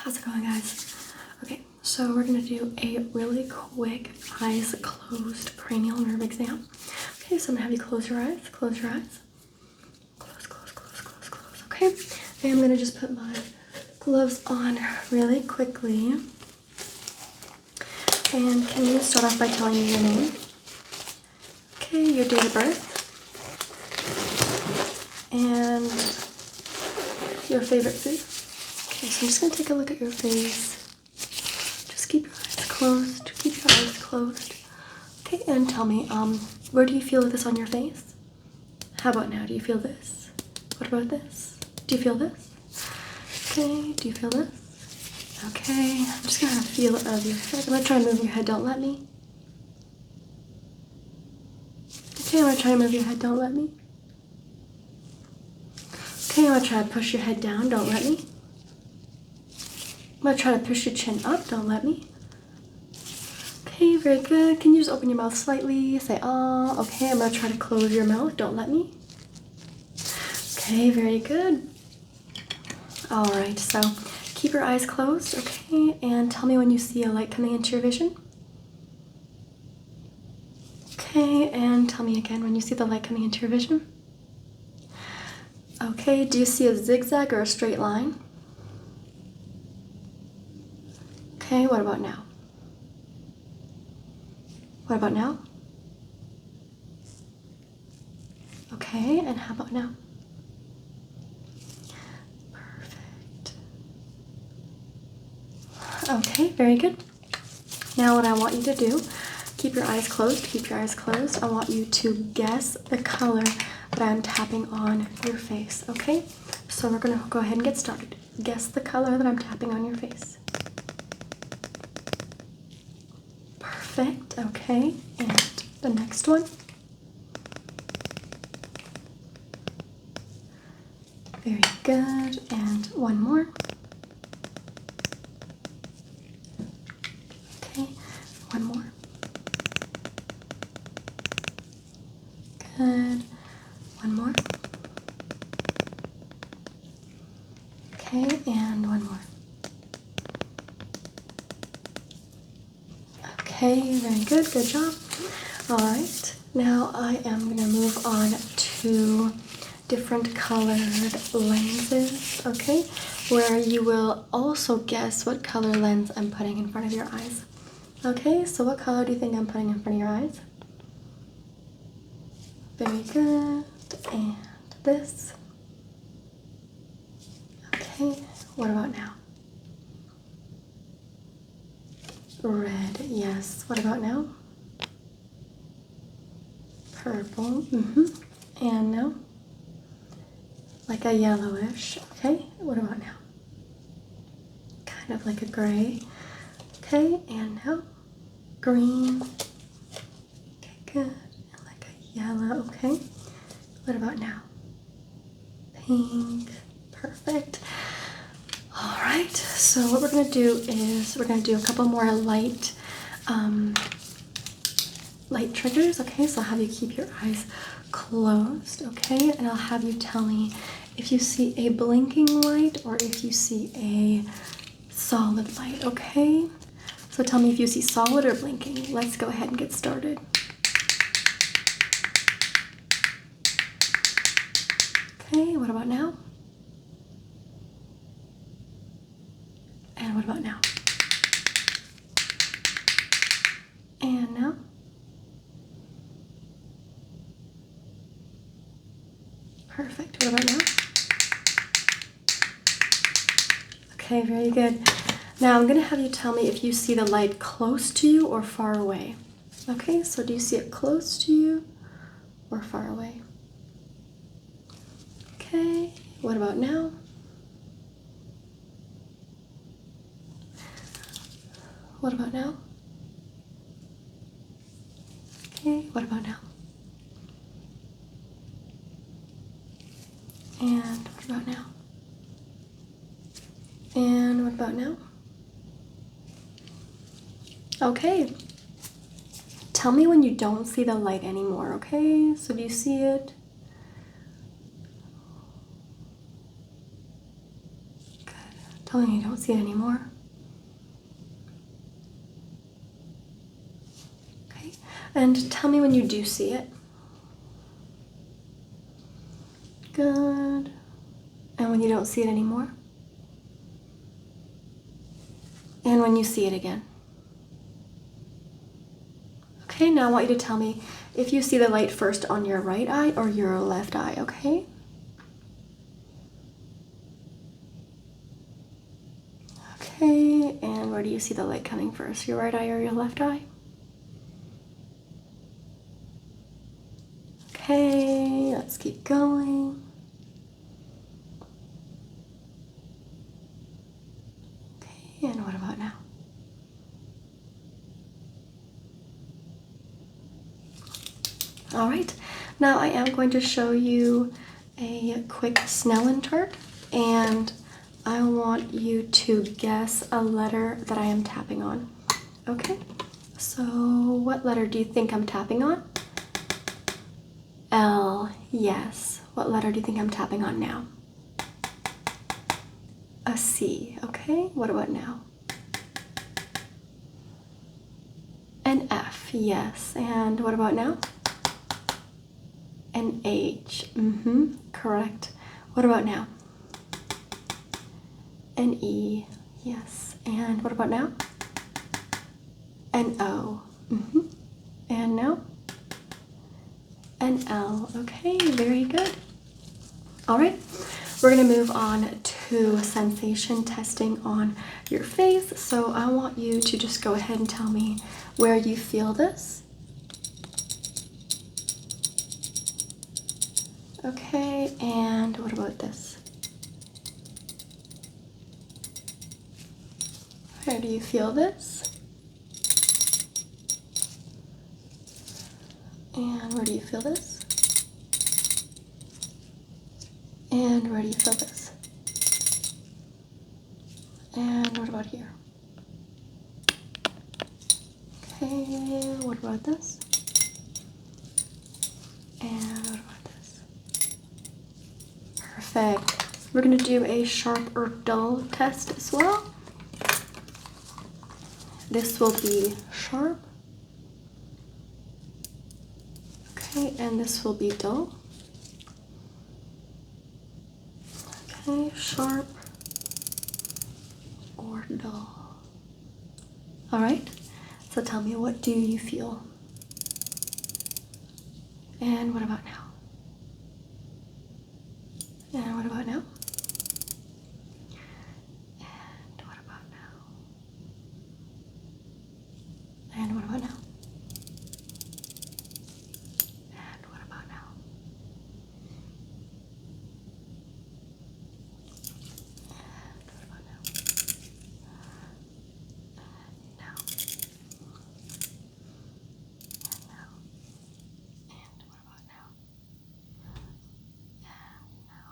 How's it going, guys? Okay, so we're gonna do a really quick eyes closed cranial nerve exam. Okay, so I'm gonna have you close your eyes. Close your eyes. Close, close, close, close, close. Okay, and I'm gonna just put my gloves on really quickly. And can you start off by telling me your name? Okay, your date of birth. And your favorite food. Okay, so I'm just gonna take a look at your face. Just keep your eyes closed. Keep your eyes closed. Okay, and tell me, where do you feel this on your face? How about now? Do you feel this? What about this? Do you feel this? Okay, do you feel this? Okay, I'm just gonna have a feel of your head. I'm gonna try and move your head, don't let me. Okay, I'm gonna try and move your head, don't let me. Okay, I'm gonna try to push your head down, don't let me. I'm gonna try to push your chin up, don't let me. Okay, very good. Can you just open your mouth slightly? Say, ah. Okay, I'm gonna try to close your mouth, don't let me. Okay, very good. All right, so keep your eyes closed, okay? And tell me when you see a light coming into your vision. Okay, and tell me again when you see the light coming into your vision. Okay, do you see a zigzag or a straight line? Okay, what about now? What about now? Okay, and how about now? Perfect. Okay, very good. Now what I want you to do, keep your eyes closed, keep your eyes closed. I want you to guess the color that I'm tapping on your face, okay? So we're gonna go ahead and get started. Guess the color that I'm tapping on your face. Perfect, okay. And the next one. Very good, and one more. Okay, one more. Good, one more. Okay, and one more. Okay, very good, good job. All right, now I am gonna move on to different colored lenses, okay? Where you will also guess what color lens I'm putting in front of your eyes. Okay, so what color do you think I'm putting in front of your eyes? Very good, and this. Okay, what about now? Red, yes. What about now? Purple, and now? Like a yellowish, okay? What about now? Kind of like a gray. Okay, and now? Green. Okay, good. And like a yellow, okay? What about now? Pink. Perfect. All right, so what we're gonna do is we're gonna do a couple more light triggers, okay? So I'll have you keep your eyes closed, okay? And I'll have you tell me if you see a blinking light or if you see a solid light, okay? So tell me if you see solid or blinking. Let's go ahead and get started. Okay, what about now? And what about now? And now? Perfect. What about now? Okay, very good. Now I'm going to have you tell me if you see the light close to you or far away. Okay, so do you see it close to you or far away? Okay, what about now? What about now? Okay, what about now? And what about now? And what about now? Okay. Tell me when you don't see the light anymore, okay? So do you see it? Good. Tell me when you don't see it anymore. Okay, and tell me when you do see it. Good. And when you don't see it anymore. And when you see it again. Okay, now I want you to tell me if you see the light first on your right eye or your left eye, okay? Okay, and where do you see the light coming first? Your right eye or your left eye? Okay, let's keep going. Okay, and what about now? All right, now I am going to show you a quick Snellen chart, and I want you to guess a letter that I am tapping on. Okay, so what letter do you think I'm tapping on? L, yes. What letter do you think I'm tapping on now? A C, okay. What about now? An F, yes. And what about now? An H, correct. What about now? An E, yes. And what about now? An O, And now? An L, okay, very good. All right, we're gonna move on to sensation testing on your face. So I want you to just go ahead and tell me where you feel this. Okay, and what about this? Where do you feel this? And where do you feel this? And where do you feel this? And what about here? Okay, what about this? And what about this? Perfect. We're going to do a sharp or dull test as well. This will be sharp. Okay, and this will be dull. Okay, sharp or dull. All right, so tell me, what do you feel? And what about now? And what about now? And what about now? And what about now? And what about now? And what about now? Now. And now. And what about now? And now.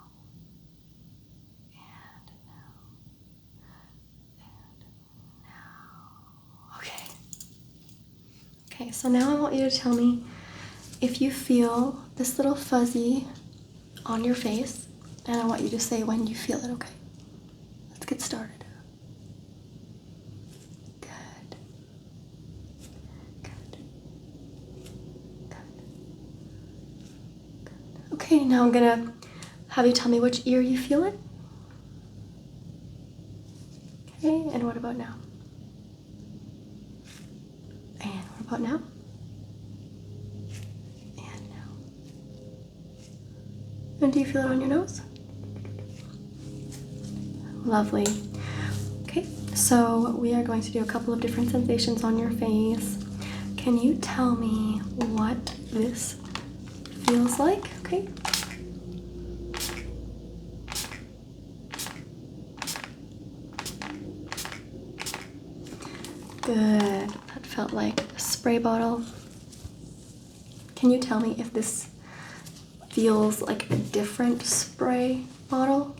And now. And now. Okay. Okay, so now I want you to tell me if you feel this little fuzzy on your face, and I want you to say when you feel it, okay? Let's get started. Good. Good. Good. Good. Okay, now I'm gonna have you tell me which ear you feel it. Okay, and what about now? And what about now? And now. And do you feel it on your nose? Lovely. Okay, so we are going to do a couple of different sensations on your face. Can you tell me what this feels like? Okay. Good. That felt like a spray bottle. Can you tell me if this feels like a different spray bottle?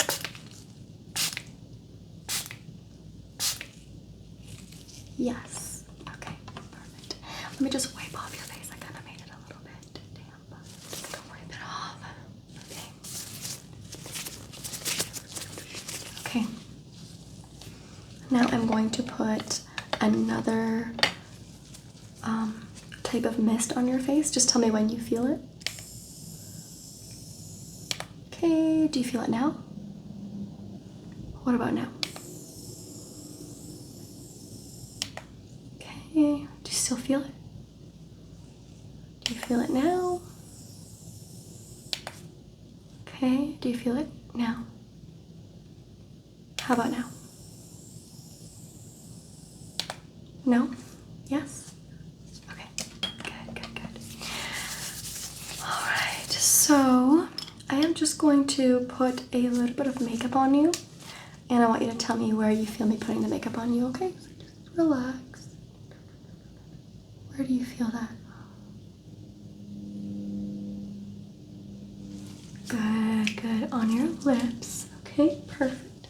Yes. Okay, perfect. Let me just wipe off your face. I kind of made it a little bit damp. Just gonna wipe it off. Okay. Okay. Now I'm going to put another type of mist on your face. Just tell me when you feel it. Okay, do you feel it now? What about now? Okay, do you still feel it? Do you feel it now? Okay, do you feel it now? How about now? No? Yes? Okay, good, good, good. All right, so I am just going to put a little bit of makeup on you, and I want you to tell me where you feel me putting the makeup on you, okay? So just relax. Where do you feel that? Good, good. On your lips. Okay, perfect.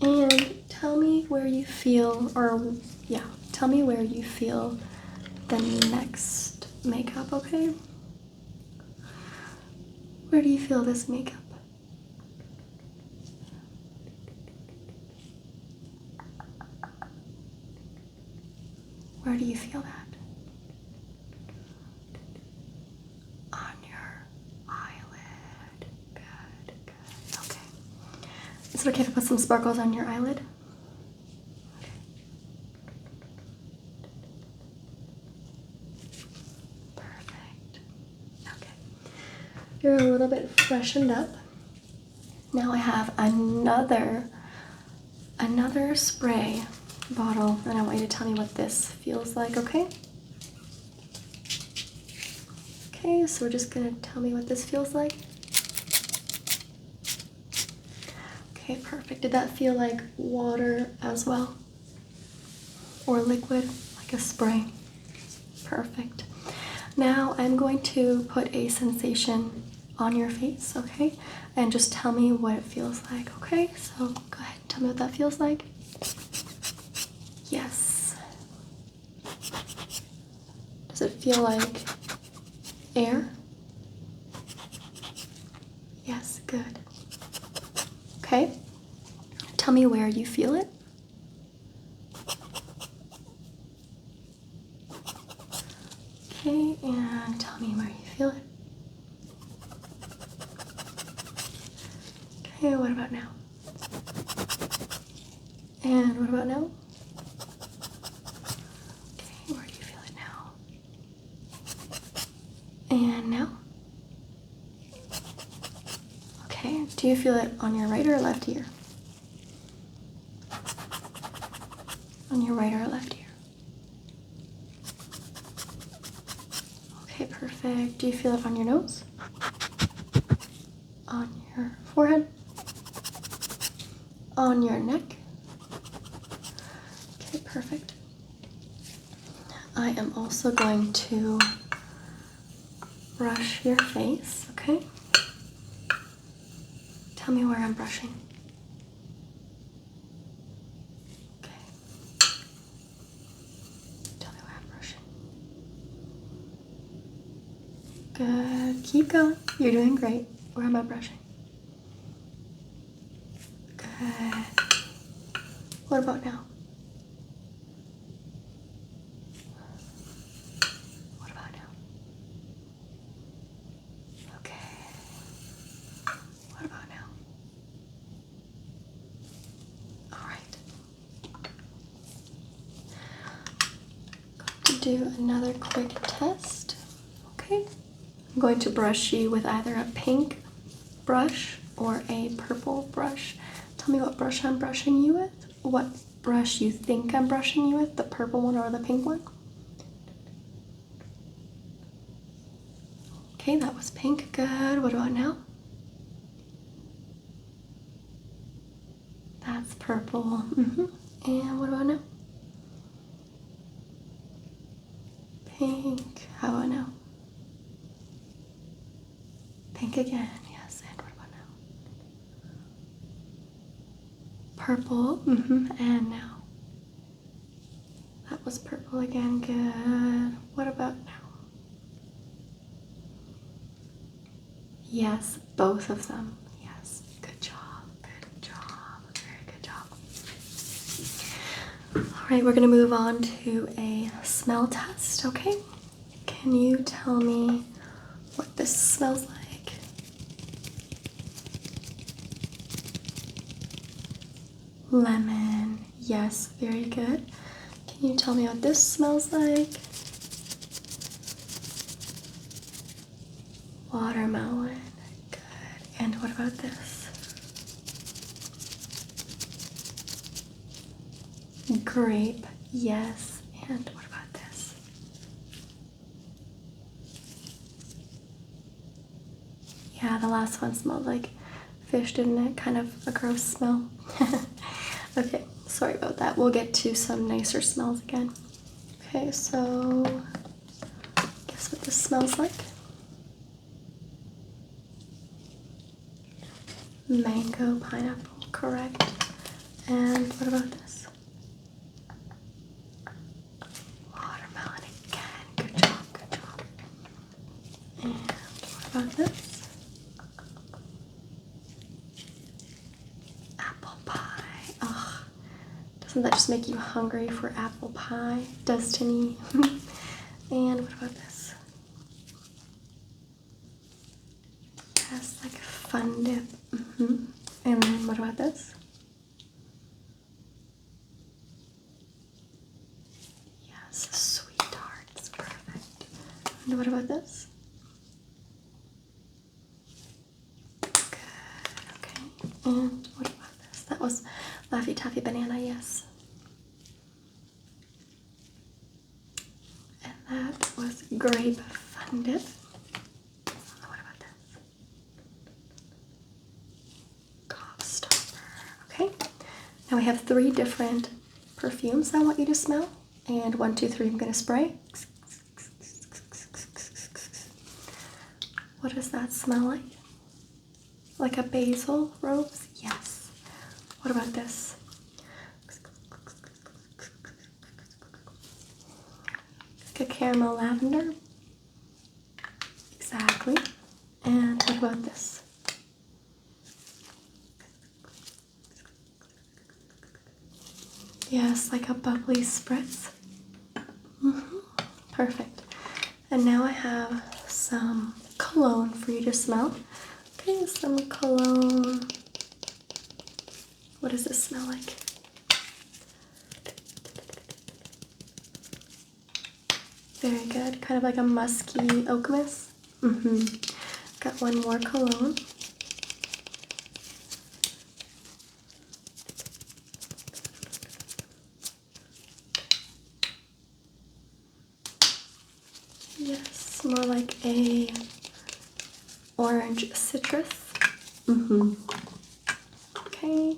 And tell me where you feel, tell me where you feel the next makeup, okay? Where do you feel this makeup? Where do you feel that? On your eyelid. Good, good. Okay. Is it okay if I put some sparkles on your eyelid? Okay. Perfect. Okay. You're a little bit freshened up. Now I have another spray bottle, and I want you to tell me what this feels like, okay? Okay, so we're just gonna tell me what this feels like. Okay, perfect. Did that feel like water as well? Or liquid, like a spray? Perfect. Now I'm going to put a sensation on your face, okay? And just tell me what it feels like, okay? So go ahead and tell me what that feels like. Yes. Does it feel like air? Yes, good. Okay. Tell me where you feel it. Okay, and tell me where you feel it. Okay, what about now? And what about now? Okay, where do you feel it now? And now? Okay, do you feel it on your right or left ear? On your right or left ear? Okay, perfect. Do you feel it on your nose? On your forehead? On your neck? Okay, perfect. I am also going to brush your face, okay? Tell me where I'm brushing. Okay. Tell me where I'm brushing. Good. Keep going. You're doing great. Where am I brushing? Good. What about now? What about now? Okay. What about now? All right. Going to do another quick test. Okay. I'm going to brush you with either a pink brush or a purple brush. Tell me what brush I'm brushing you with. What brush you think I'm brushing you with, the purple one or the pink one. Okay, that was pink. Good. What about now? That's purple. And what about now? Pink. How about now? Pink again. Yes. And what about now? Purple. And now? That was purple again. Good. What about now? Yes, both of them. Yes. Good job. Good job. Very good job. Alright, we're gonna move on to a smell test, okay? Can you tell me what this smells like? Lemon. Yes, very good. Can you tell me what this smells like? Watermelon. Good. And what about this? Grape. Yes. And what about this? Yeah, the last one smelled like fish, didn't it? Kind of a gross smell. Okay, sorry about that. We'll get to some nicer smells again. Okay, so guess what this smells like? Mango, pineapple, correct. And what about this? Watermelon again. Good job, good job. And what about this? Apple pie. Ugh. Doesn't that just make you hungry for apple pie? It does to me. And what about this? Yes, like fun dip. And then what about this? Yes, sweet tarts. Perfect. And what about this? Good. Okay. And what about this? That was Laffy Taffy Banana, yes. And that was Grape Fun Dip. What about this? Cough Stopper. Okay. Now we have 3 different perfumes I want you to smell. And 1, 2, 3, I'm going to spray. What does that smell like? Like a basil rose? Yes. What about this? Like a caramel lavender? Exactly. And what about this? Yes, like a bubbly spritz. Perfect. And now I have some cologne for you to smell. Okay, some cologne. What does this smell like? Very good. Kind of like a musky oak mist. Got one more cologne. Yes, more like a orange citrus. Okay.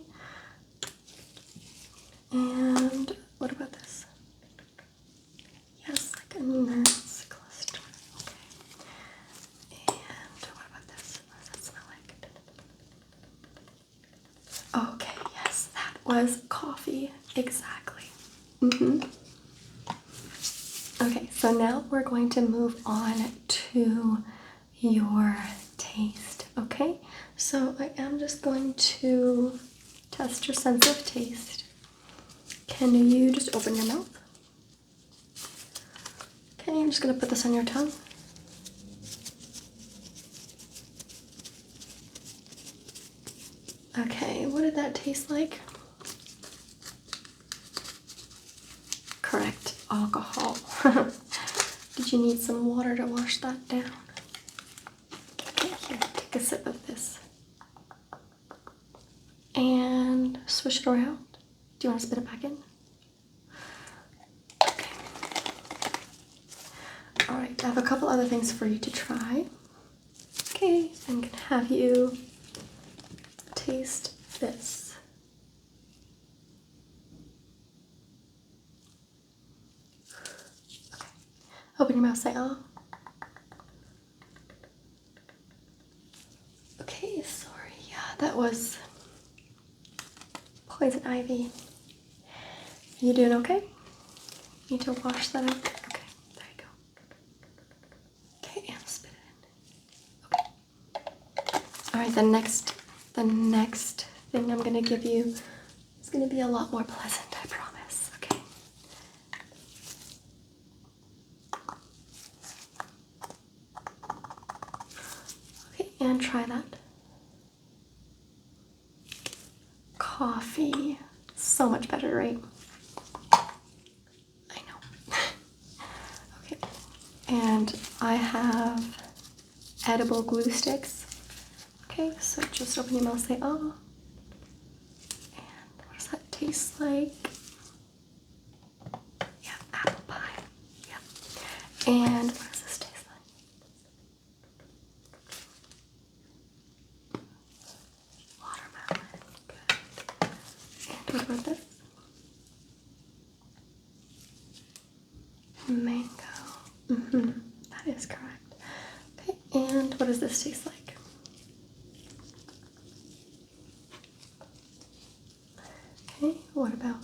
And what about this? Yes, like a nuts cluster. Okay. And what about this? What does that smell like? Okay, yes, that was coffee. Exactly. Okay, so now we're going to move on to your taste, okay? So I am just going to test your sense of taste. Can you just open your mouth? Okay, I'm just gonna put this on your tongue. Okay, what did that taste like? Correct, alcohol. Did you need some water to wash that down? Okay, here, take a sip of this. And swish it around. Do you want to spit it back in? Okay. Alright, I have a couple other things for you to try. Okay, I'm gonna have you taste this. Okay. Open your mouth, say oh. Okay, sorry. Yeah, that was poison ivy. You doing okay? Need to wash that out? Okay, there you go. Okay, and spit it in. Okay. Alright, the next thing I'm gonna give you is gonna be a lot more pleasant, I promise. Okay. and try that. Coffee. So much better, right? I know. Okay. And I have edible glue sticks. Okay, so just open your mouth, say, oh. And what does that taste like? Yeah, apple pie. Yeah. And what does this taste like? Watermelon. Good. And what about this? Mango. That is correct. Okay, and what does this taste like? Okay, what about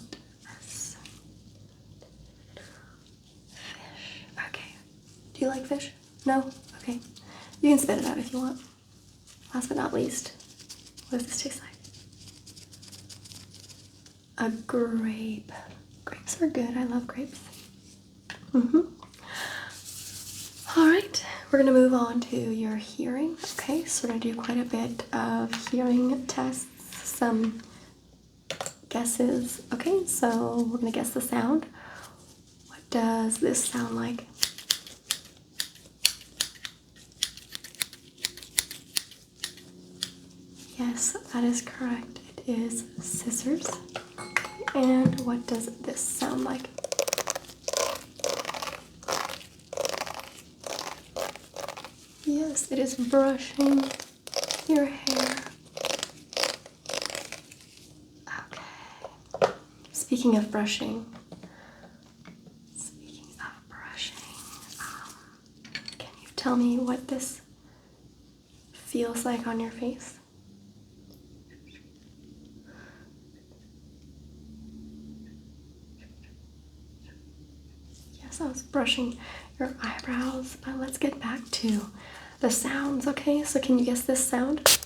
this? Fish. Okay. Do you like fish? No? Okay. You can spit it out if you want. Last but not least, what does this taste like? A grape. Grapes are good. I love grapes. All right, we're gonna move on to your hearing. Okay, so we're gonna do quite a bit of hearing tests, some guesses. Okay, so we're gonna guess the sound. What does this sound like? Yes, that is correct. It is scissors. And what does this sound like? Yes, it is brushing your hair. Okay. Speaking of brushing, can you tell me what this feels like on your face? Yes, I was brushing your eyebrows, but let's get back to the sounds, okay? So can you guess this sound?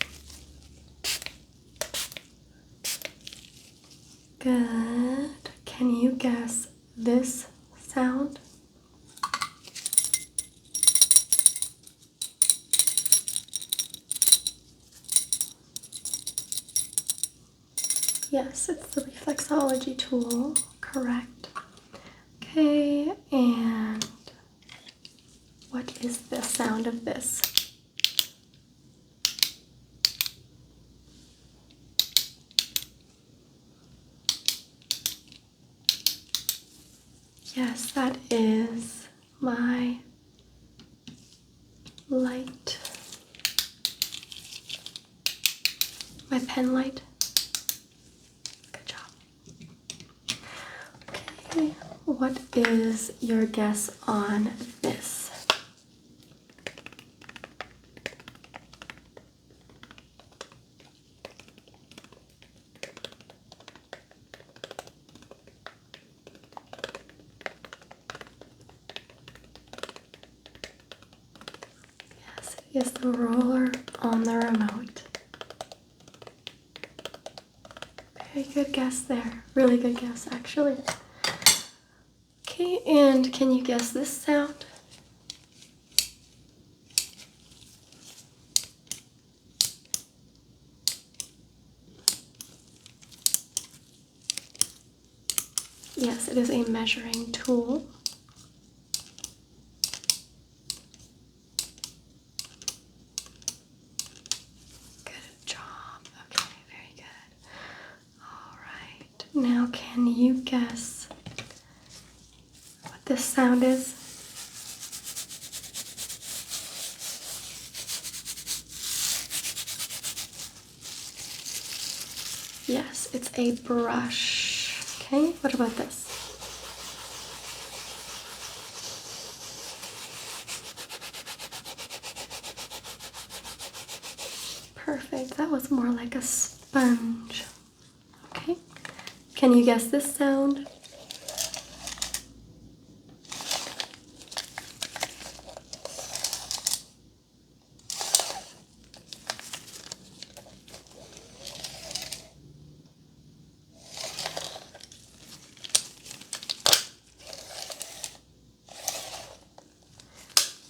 Good. Can you guess this sound? Yes, it's the reflexology tool, correct. Okay, and what is the sound of this? Yes, that is my light, my pen light. Good job. Okay, what is your guess on this? Is the roller on the remote. Okay, good guess there. Really good guess, actually. Okay, and can you guess this sound? Yes, it is a measuring tool. Now, can you guess what this sound is? Yes, it's a brush. Okay, what about this? Perfect, that was more like a sponge. Okay, can you guess this sound?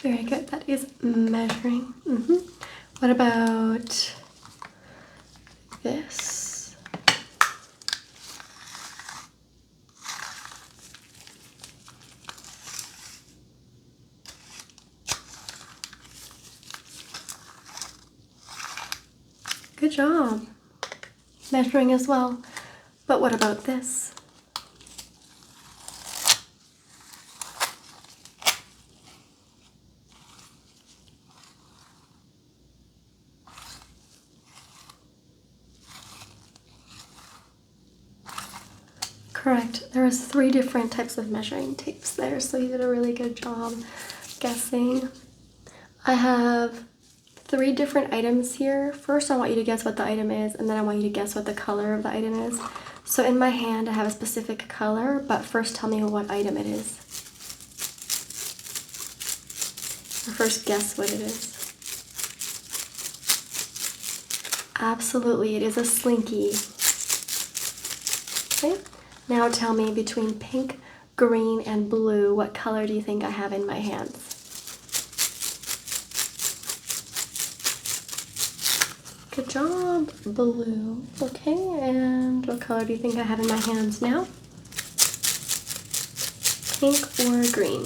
Very good, that is measuring. What about this? Good job. Measuring as well. But what about this? Correct. There was 3 different types of measuring tapes there, so you did a really good job guessing. I have 3 different items here. First, I want you to guess what the item is, and then I want you to guess what the color of the item is. So in my hand, I have a specific color, but first tell me what item it is. Or first guess what it is. Absolutely, it is a Slinky. Okay, now tell me between pink, green, and blue, what color do you think I have in my hands? Good job, blue. Okay, and what color do you think I have in my hands now? Pink or green?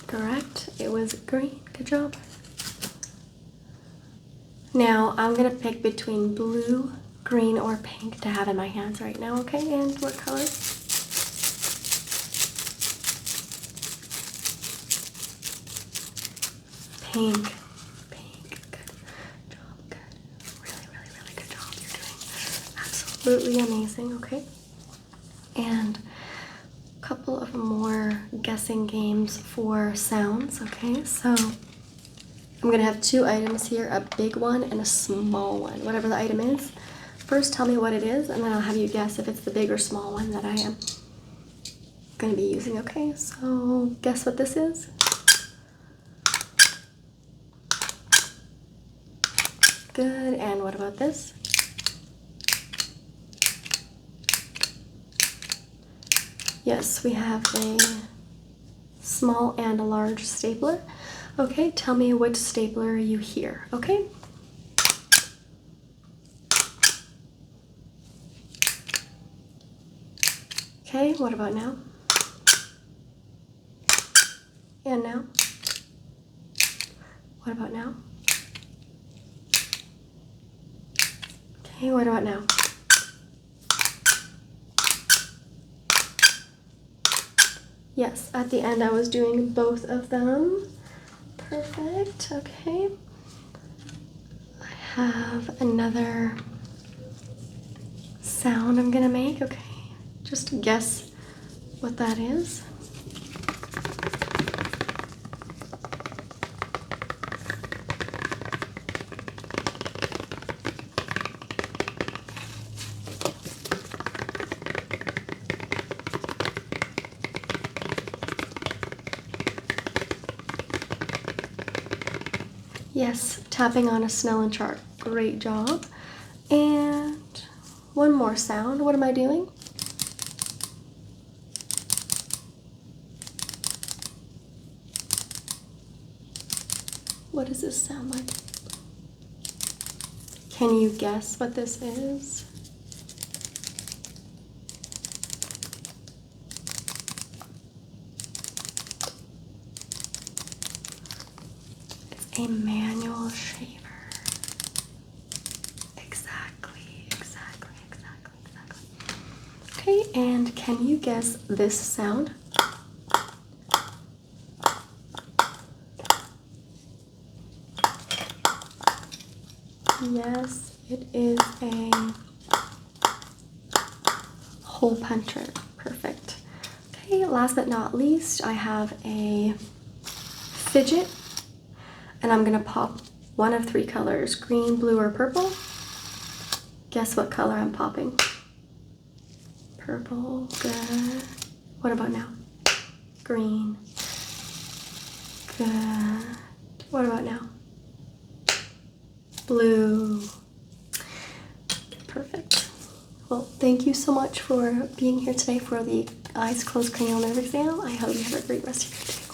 Correct, it was green. Good job. Now I'm gonna pick between blue, green, or pink to have in my hands right now, okay? And what color? Pink. Pink. Good job. Good. Really, really, really good job. You're doing absolutely amazing, okay? And a couple of more guessing games for sounds, okay? So I'm gonna have 2 items here, a big one and a small one, whatever the item is. First, tell me what it is, and then I'll have you guess if it's the big or small one that I am gonna be using, okay? So guess what this is? Good, and what about this? Yes, we have a small and a large stapler. Okay, tell me which stapler you hear, okay? Okay, what about now? And now? What about now? Okay, what about now? Yes, at the end I was doing both of them. Perfect, okay. I have another sound I'm gonna make, okay. Just guess what that is. Yes, tapping on a Snellen chart. Great job. And one more sound. What am I doing? What does this sound like? Can you guess what this is? It's a manual shaver. Exactly. Okay, and can you guess this sound? Yes, it is a hole puncher. Perfect. Okay, last but not least, I have a fidget, and I'm gonna pop one of 3 colors, green, blue, or purple. Guess what color I'm popping? Purple, good. What about now? Green, good. What about now? Blue. Perfect. Well, thank you so much for being here today for the eyes closed cranial nerve exam. I hope you have a great rest of your day.